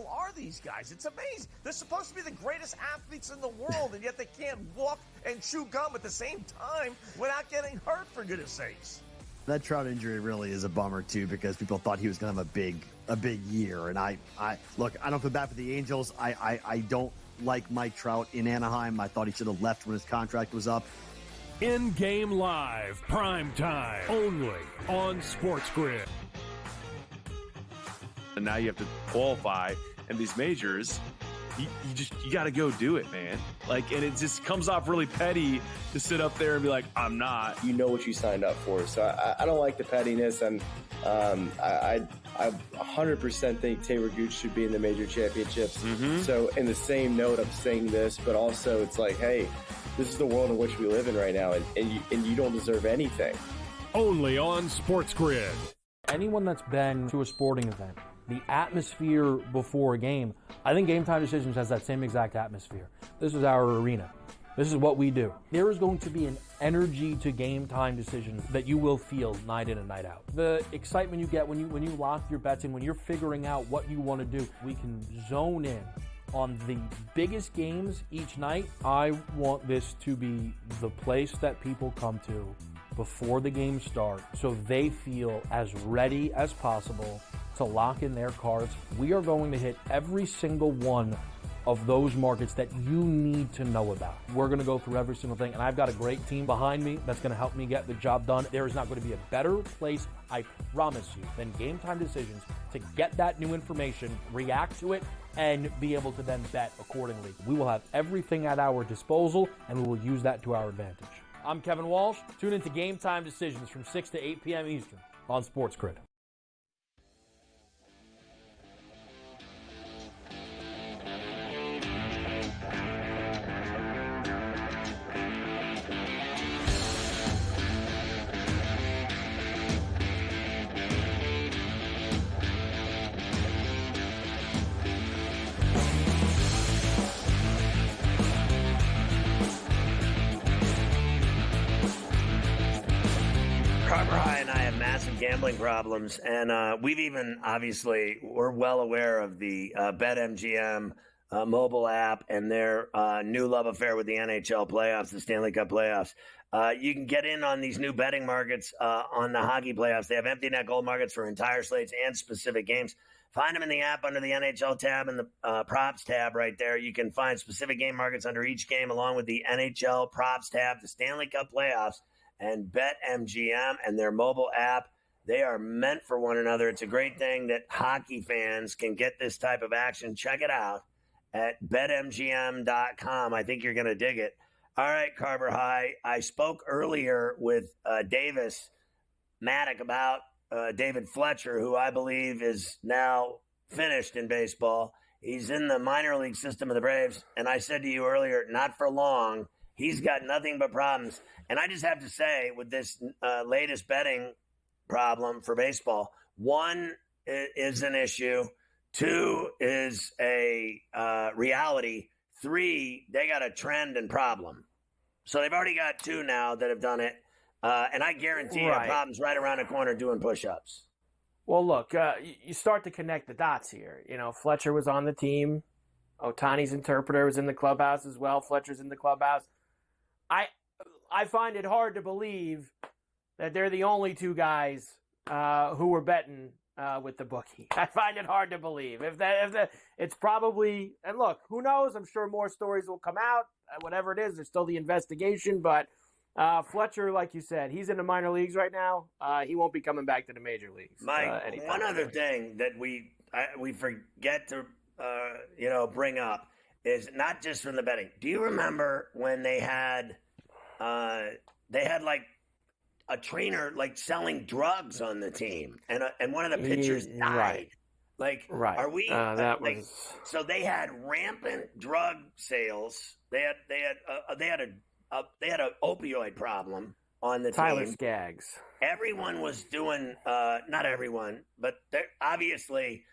E: Are these guys? It's amazing. They're supposed to be the greatest athletes in the world, and yet they can't walk and chew gum at the same time without getting hurt, for goodness sakes.
F: That Trout injury really is a bummer too, because people thought he was going to have a big year. And I look, I don't feel bad for the Angels. I don't like Mike Trout in Anaheim. I thought he should have left when his contract was up.
A: In-game live, prime time, only on SportsGrid.
G: And now you have to qualify, and these majors, you got to go do it, man. Like, and it just comes off really petty to sit up there and be like, I'm not.
H: You know what you signed up for. So I don't like the pettiness, and I 100% think Taylor Gooch should be in the major championships. So in the same note, I'm saying this, but also it's like, hey, this is the world in which we live in right now, and you don't deserve anything.
A: Only on SportsGrid.
I: Anyone that's been to a sporting event, the atmosphere before a game, I think Game Time Decisions has that same exact atmosphere. This is our arena. This is what we do. There is going to be an energy to Game Time Decisions that you will feel night in and night out. The excitement you get when you lock your bets in, when you're figuring out what you want to do, we can zone in on the biggest games each night. I want this to be the place that people come to before the games start so they feel as ready as possible to lock in their cards. We are going to hit every single one of those markets that you need to know about. We're going to go through every single thing, and I've got a great team behind me that's going to help me get the job done. There is not going to be a better place, I promise you, than Game Time Decisions to get that new information, react to it, and be able to then bet accordingly. We will have everything at our disposal, and we will use that to our advantage. I'm Kevin Walsh. Tune into Game Time Decisions from 6 to 8 p.m. Eastern on SportsGrid.
B: Gambling problems, and we've even we're well aware of the BetMGM mobile app and their new love affair with the NHL playoffs, the Stanley Cup playoffs. You can get in on these new betting markets on the hockey playoffs. They have empty net goal markets for entire slates and specific games. Find them in the app under the NHL tab and the props tab right there. You can find specific game markets under each game along with the NHL props tab, the Stanley Cup playoffs, and BetMGM and their mobile app. They are meant for one another. It's a great thing that hockey fans can get this type of action. Check it out at betmgm.com. I think you're going to dig it. All right, Carver High. I spoke earlier with Davis Maddock about David Fletcher, who I believe is now finished in baseball. He's in the minor league system of the Braves. And I said to you earlier, not for long. He's got nothing but problems. And I just have to say, with this latest betting problem for baseball, one is an issue, two is a reality, three, they got a trend and problem. So they've already got two now that have done it, and I guarantee a problem's right around the corner doing push-ups.
C: Well, look, you start to connect the dots here. You know, Fletcher was on the team. Ohtani's interpreter was in the clubhouse as well. Fletcher's in the clubhouse. I find it hard to believe that they're the only two guys who were betting with the bookie. I find it hard to believe. It's probably, and look, who knows? I'm sure more stories will come out. Whatever it is, there's still the investigation. But Fletcher, like you said, he's in the minor leagues right now. He won't be coming back to the major leagues.
B: Mike, one other thing that we forget to bring up is not just from the betting. Do you remember when they had like a trainer like selling drugs on the team, and one of the pitchers died? Are we? So they had rampant drug sales. They had an opioid problem on the
C: Tyler
B: team.
C: Skaggs.
B: Everyone was doing, not everyone, but obviously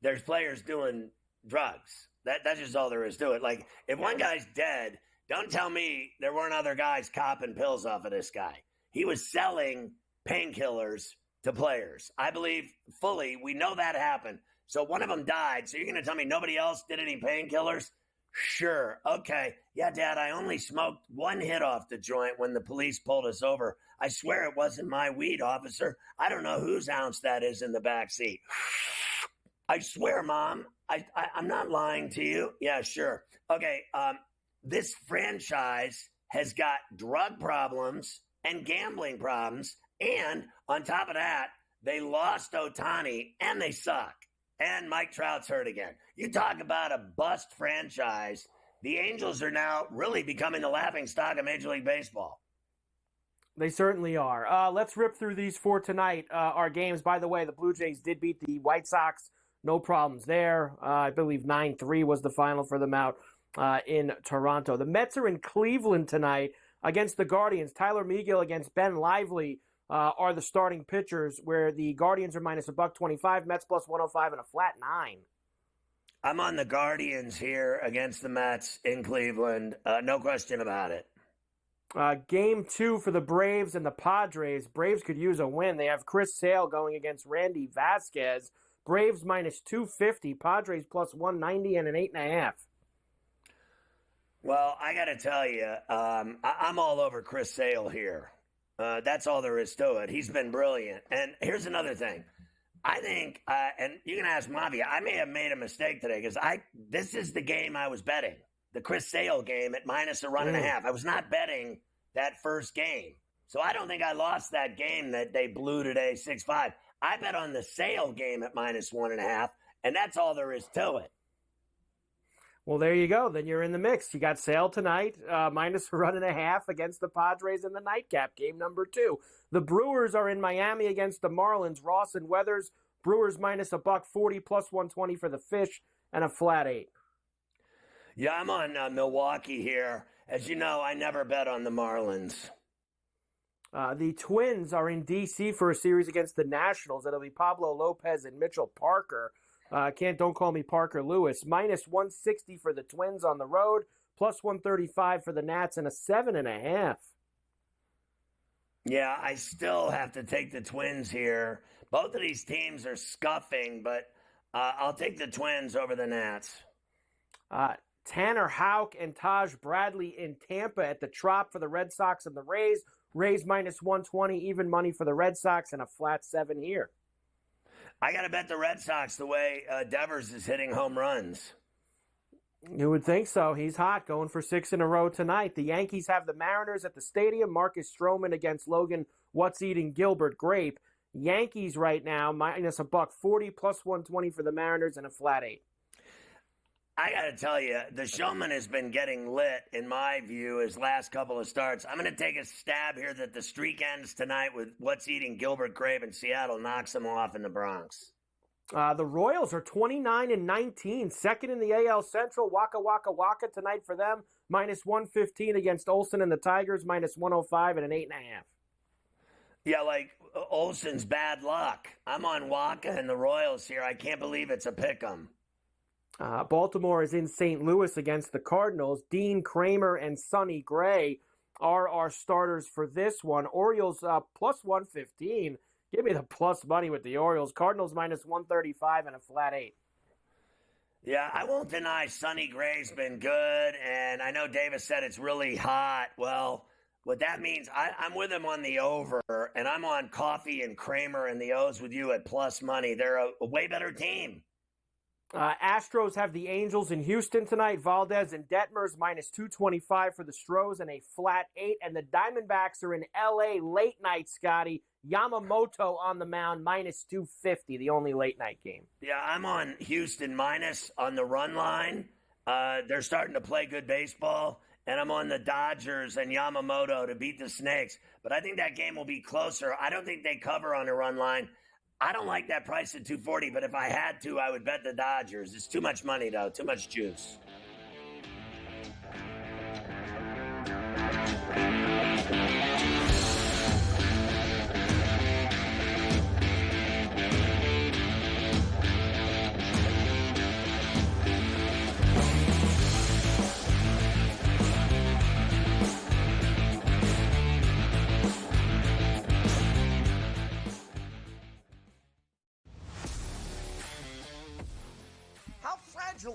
B: there's players doing drugs. That's just all there is to it. Like, if one guy's dead, don't tell me there weren't other guys copping pills off of this guy. He was selling painkillers to players. I believe fully we know that happened. So one of them died. So you're going to tell me nobody else did any painkillers? Sure. Okay. Yeah, Dad, I only smoked one hit off the joint when the police pulled us over. I swear it wasn't my weed, officer. I don't know whose ounce that is in the back seat. I swear, Mom, I'm not lying to you. Yeah, sure. Okay. This franchise has got drug problems and gambling problems. And on top of that, they lost Ohtani and they suck. And Mike Trout's hurt again. You talk about a bust franchise. The Angels are now really becoming the laughingstock of Major League Baseball.
C: They certainly are. Let's rip through these for tonight. Our games, by the way, the Blue Jays did beat the White Sox. No problems there. I believe 9-3 was the final for them out in Toronto. The Mets are in Cleveland tonight against the Guardians. Tyler Megill against Ben Lively are the starting pitchers, where the Guardians are minus $1.25, Mets plus 105, and a flat 9.
B: I'm on the Guardians here against the Mets in Cleveland. No question about it.
C: Game 2 for the Braves and the Padres. Braves could use a win. They have Chris Sale going against Randy Vasquez. Braves minus 250, Padres plus 190 and an 8.5.
B: Well, I got to tell you, I'm all over Chris Sale here. That's all there is to it. He's been brilliant. And here's another thing. I think, and you can ask Mavi, I may have made a mistake today because this is the game I was betting. The Chris Sale game at minus a run and a half. I was not betting that first game. So I don't think I lost that game that they blew today 6-5. I bet on the Sale game at minus 1.5, and that's all there is to it.
C: Well, there you go. Then you're in the mix. You got Sale tonight, minus a run and a half against the Padres in the nightcap, game number 2. The Brewers are in Miami against the Marlins. Ross and Weathers, Brewers minus $1.40, plus 120 for the Fish, and a flat 8.
B: Yeah, I'm on Milwaukee here. As you know, I never bet on the Marlins.
C: The Twins are in D.C. for a series against the Nationals. It'll be Pablo Lopez and Mitchell Parker. Don't call me Parker Lewis. Minus 160 for the Twins on the road, plus 135 for the Nats, and a 7.5.
B: Yeah, I still have to take the Twins here. Both of these teams are scuffing, but I'll take the Twins over the Nats.
C: Tanner Houck and Taj Bradley in Tampa at the Trop for the Red Sox and the Rays. Rays minus 120, even money for the Red Sox, and a flat 7 here.
B: I got to bet the Red Sox the way Devers is hitting home runs.
C: You would think so. He's hot, going for 6 in a row tonight. The Yankees have the Mariners at the stadium. Marcus Stroman against Logan What's Eating Gilbert Grape. Yankees right now minus $1.40, plus 120 for the Mariners, and a flat 8.
B: I got to tell you, the Showman has been getting lit, in my view, his last couple of starts. I'm going to take a stab here that the streak ends tonight with What's Eating Gilbert Grape, and Seattle knocks him off in the Bronx.
C: The Royals are 29-19, second in the AL Central. Waka Waka Waka tonight for them, minus 115 against Olsen and the Tigers, minus 105 and an 8.5.
B: Yeah, like Olsen's bad luck. I'm on Waka and the Royals here. I can't believe it's a pick'em.
C: Baltimore is in St. Louis against the Cardinals. Dean Kramer and Sonny Gray are our starters for this one. Orioles plus 115. Give me the plus money with the Orioles. Cardinals minus 135 and a flat 8.
B: Yeah, I won't deny Sonny Gray's been good, and I know Davis said it's really hot. Well, what that means, I'm with him on the over, and I'm on Coffee and Kramer and the O's with you at plus money. They're a way better team.
C: Astros have the Angels in Houston tonight. Valdez and Detmers minus 225 for the Stros and a flat 8. And the Diamondbacks are in L.A. late night, Scotty. Yamamoto on the mound minus 250, the only late night game.
B: Yeah, I'm on Houston minus on the run line. They're starting to play good baseball. And I'm on the Dodgers and Yamamoto to beat the Snakes. But I think that game will be closer. I don't think they cover on the run line. I don't like that price at 240, but if I had to, I would bet the Dodgers. It's too much money, though. Too much juice.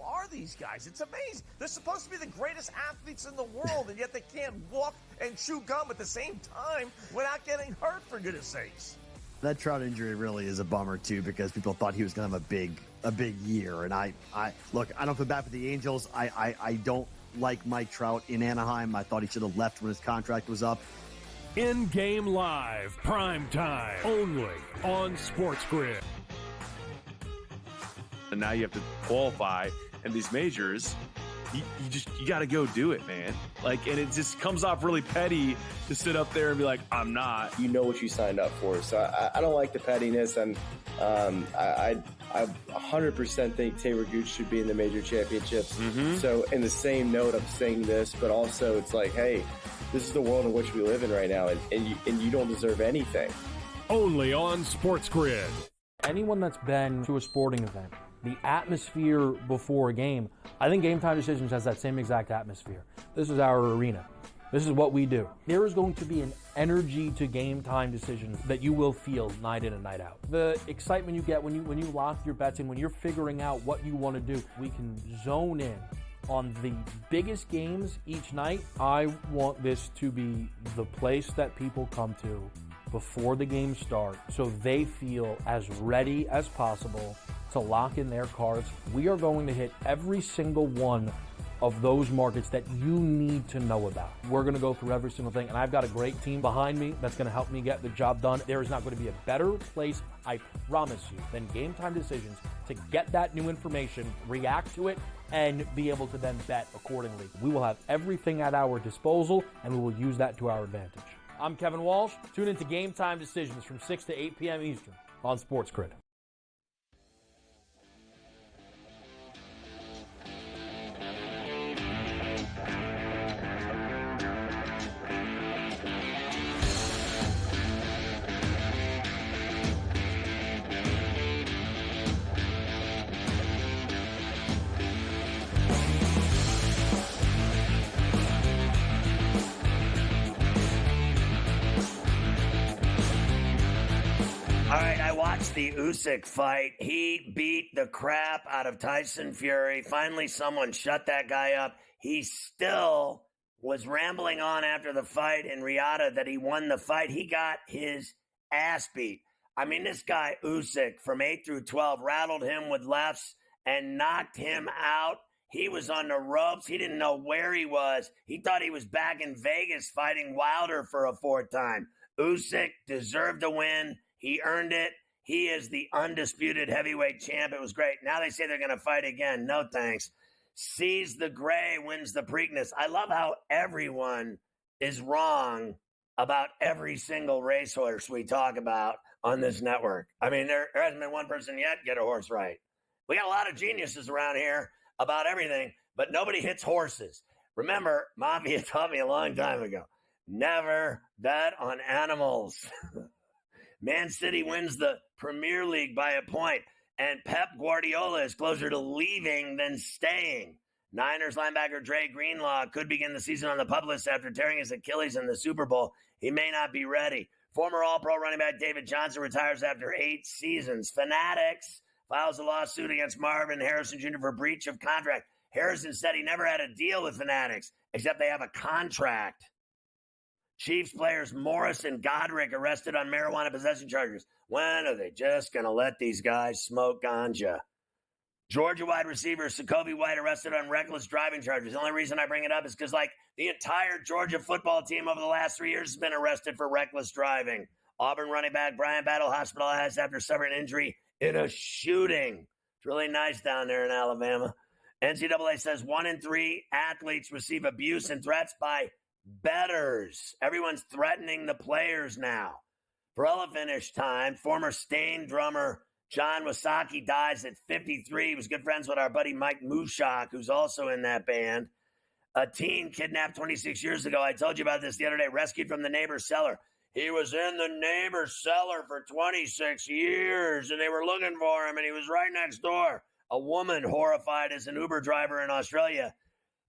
E: Are these guys? It's amazing. They're supposed to be the greatest athletes in the world, and yet they can't walk and chew gum at the same time without getting hurt, for goodness sakes.
F: That Trout injury really is a bummer too, because people thought he was going to have a big year. And I look, I don't feel bad for the Angels. I don't like Mike Trout in Anaheim. I thought he should have left when his contract was up.
L: In-game live, prime time, only on SportsGrid.
G: And now you have to qualify, and these majors, you got to go do it, man. Like, and it just comes off really petty to sit up there and be like, I'm not.
H: You know what you signed up for. So I don't like the pettiness, and I 100% think Taylor Gooch should be in the major championships. So in the same note, I'm saying this, but also it's like, hey, this is the world in which we live in right now, and you don't deserve anything.
L: Only on SportsGrid.
I: Anyone that's been to a sporting event, the atmosphere before a game, I think Game Time Decisions has that same exact atmosphere. This is our arena. This is what we do. There is going to be an energy to Game Time Decisions that you will feel night in and night out. The excitement you get when you lock your bets in, when you're figuring out what you want to do, we can zone in on the biggest games each night. I want this to be the place that people come to before the games start so they feel as ready as possible to lock in their cards. We are going to hit every single one of those markets that you need to know about. We're going to go through every single thing, and I've got a great team behind me that's going to help me get the job done. There is not going to be a better place, I promise you, than Game Time Decisions to get that new information, react to it, and be able to then bet accordingly. We will have everything at our disposal, and we will use that to our advantage. I'm Kevin Walsh. Tune into Game Time Decisions from 6 to 8 p.m. Eastern on SportsGrid.
B: The Usyk fight. He beat the crap out of Tyson Fury. Finally, someone shut that guy up. He still was rambling on after the fight in Riyadh that he won the fight. He got his ass beat. I mean, this guy Usyk from 8 through 12 rattled him with lefts and knocked him out. He was on the ropes. He didn't know where he was. He thought he was back in Vegas fighting Wilder for a fourth time. Usyk deserved the win. He earned it. He is the undisputed heavyweight champ. It was great. Now they say they're going to fight again. No thanks. Sees the gray, wins the Preakness. I love how everyone is wrong about every single racehorse we talk about on this network. I mean, there hasn't been one person yet get a horse right. We got a lot of geniuses around here about everything, but nobody hits horses. Remember, Mafia taught me a long time ago, never bet on animals. Man City wins the Premier League by a point, and Pep Guardiola is closer to leaving than staying. Niners linebacker Dre Greenlaw could begin the season on the PUP list after tearing his Achilles in the Super Bowl. He may not be ready. Former All-Pro running back David Johnson retires after 8 seasons. Fanatics files a lawsuit against Marvin Harrison Jr. for breach of contract. Harrison said he never had a deal with Fanatics, except they have a contract. Chiefs players Morris and Godric arrested on marijuana possession charges. When are they just going to let these guys smoke ganja? Georgia wide receiver Sakovi White arrested on reckless driving charges. The only reason I bring it up is because, the entire Georgia football team over the last 3 years has been arrested for reckless driving. Auburn running back Brian Battle hospitalized after suffering injury in a shooting. It's really nice down there in Alabama. NCAA says 1 in 3 athletes receive abuse and threats by bettors. Everyone's threatening the players now. For Elephant-ish time, former Stain drummer John Wasaki dies at 53. He was good friends with our buddy Mike Mushak, who's also in that band. A teen kidnapped 26 years ago. I told you about this the other day. Rescued from the neighbor's cellar. He was in the neighbor's cellar for 26 years, and they were looking for him, and he was right next door. A woman, horrified as an Uber driver in Australia,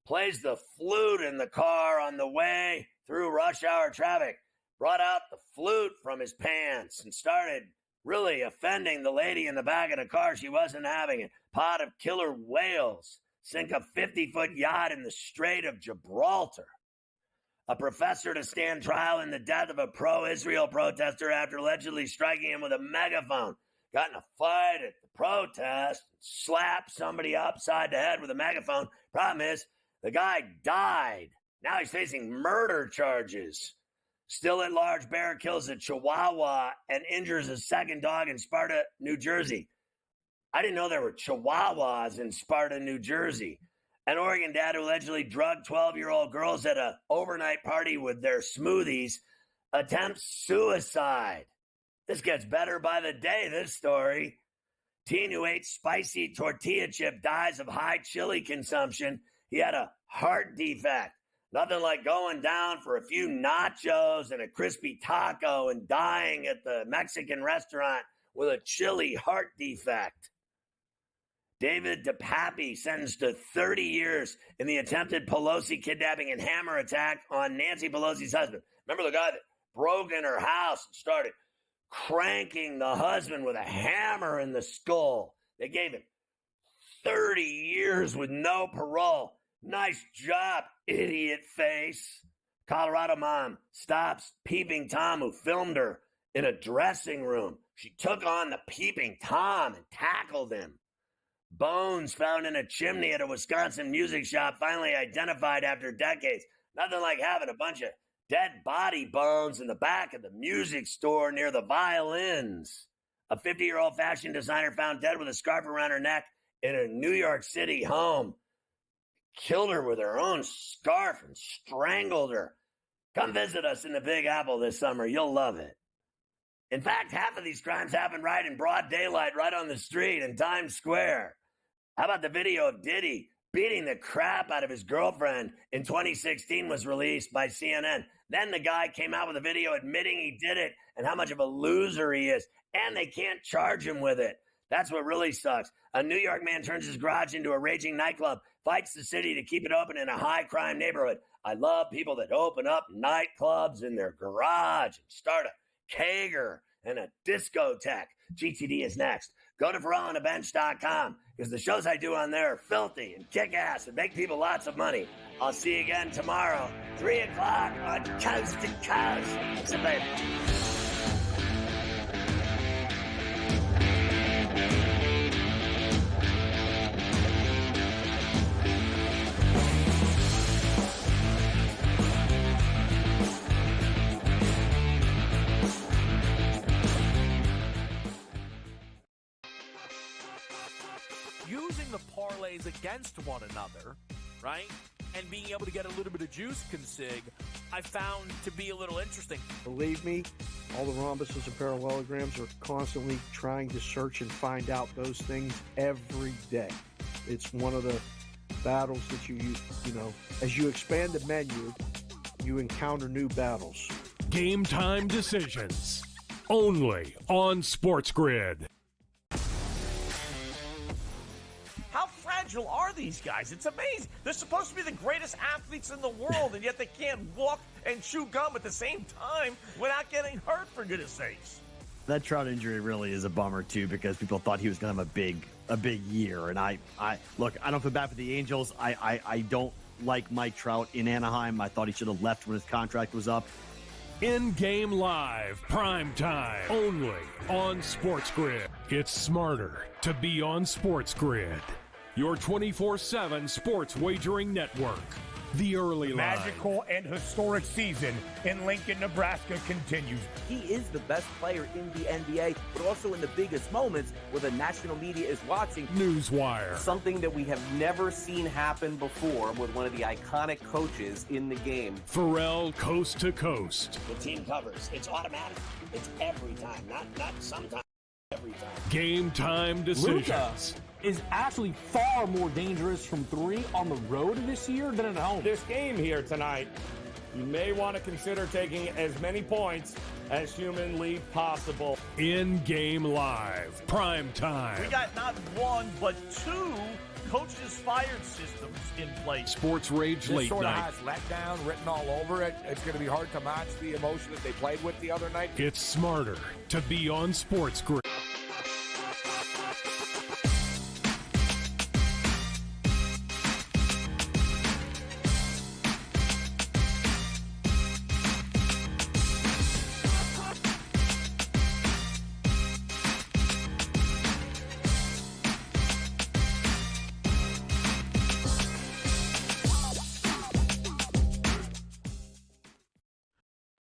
B: plays the flute in the car on the way through rush hour traffic, brought out the flute from his pants and started really offending the lady in the back of the car. She wasn't having it. Pot of killer whales sink a 50-foot yacht in the Strait of Gibraltar. A professor to stand trial in the death of a pro-Israel protester after allegedly striking him with a megaphone. Got in a fight at the protest, slapped somebody upside the head with a megaphone. Problem is, The guy died. Now he's facing murder charges. Still at large, bear kills a Chihuahua and injures a second dog in Sparta, New Jersey. I didn't know there were Chihuahuas in Sparta, New Jersey. An Oregon dad who allegedly drugged 12-year-old girls at an overnight party with their smoothies attempts suicide. This gets better by the day, this story. Teen who ate spicy tortilla chip dies of high chili consumption. He had a heart defect. Nothing like going down for a few nachos and a crispy taco and dying at the Mexican restaurant with a chili heart defect. David DePappy sentenced to 30 years in the attempted Pelosi kidnapping and hammer attack on Nancy Pelosi's husband. Remember the guy that broke in her house and started cranking the husband with a hammer in the skull? They gave him 30 years with no parole. Nice job, idiot face. Colorado mom stops Peeping Tom, who filmed her in a dressing room. She took on the Peeping Tom and tackled him. Bones found in a chimney at a Wisconsin music shop, finally identified after decades. Nothing like having a bunch of dead body bones in the back of the music store near the violins. A 50-year-old fashion designer found dead with a scarf around her neck in a New York City home. Killed her with her own scarf and strangled her. Come visit us in the Big Apple this summer. You'll love it. In fact, half of these crimes happen right in broad daylight, right on the street in Times Square. How about the video of Diddy beating the crap out of his girlfriend in 2016 was released by CNN. Then the guy came out with a video admitting he did it and how much of a loser he is. And they can't charge him with it. That's what really sucks. A New York man turns his garage into a raging nightclub, fights the city to keep it open in a high-crime neighborhood. I love people that open up nightclubs in their garage and start a kegger and a discotheque. GTD is next. Go to FerrallOnTheBench.com because the shows I do on there are filthy and kick-ass and make people lots of money. I'll see you again tomorrow, 3 o'clock on Coast to Coast. It's a baby.
M: Using the parlays against one another, right, and being able to get a little bit of juice consig, I found to be a little interesting.
N: Believe me, all the rhombuses and parallelograms are constantly trying to search and find out those things every day. It's one of the battles that you know, as you expand the menu, you encounter new battles.
L: Game time decisions, only on SportsGrid.
E: How fragile are these guys? It's amazing. They're supposed to be the greatest athletes in the world, and yet they can't walk and chew gum at the same time without getting hurt, for goodness sakes.
F: That Trout injury really is a bummer, too, because people thought he was going to have a big year. And I look, I don't feel bad for the Angels. I don't like Mike Trout in Anaheim. I thought he should have left when his contract was up.
L: In-game live, prime time, only on SportsGrid. It's smarter to be on SportsGrid. Your 24/7 sports wagering network. The early line.
O: Magical and historic season in Lincoln, Nebraska continues.
P: He is the best player in the NBA, but also in the biggest moments where the national media is watching.
L: Newswire.
Q: Something that we have never seen happen before with one of the iconic coaches in the game.
L: Ferrall coast to coast.
B: The team covers. It's automatic. It's every time, not sometimes. Every time.
L: Game time decisions.
I: Luka is actually far more dangerous from three on the road this year than at home.
O: This game here tonight, you may want to consider taking as many points as humanly possible.
L: In-game live, prime time.
E: We got not one, but two coaches fired systems in place.
L: Sports Rage
O: This
L: late
O: sort
L: night.
O: of has letdown written all over it. It's going to be hard to match the emotion that they played with the other night.
L: It's smarter to be on SportsGrid.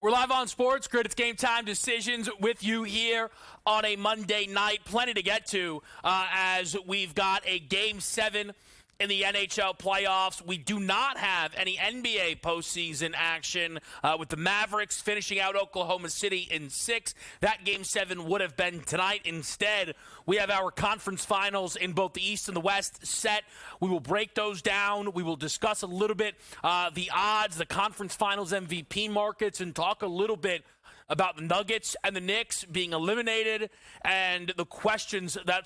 R: We're live on SportsGrid. It's Game Time Decisions with you here on a Monday night. Plenty to get to as we've got a Game 7 in the NHL playoffs. We do not have any NBA postseason action with the Mavericks finishing out Oklahoma City in 6. That Game 7 would have been tonight. Instead, we have our conference finals in both the East and the West set. We will break those down. We will discuss a little bit the odds, the conference finals MVP markets, and talk a little bit about the Nuggets and the Knicks being eliminated and the questions that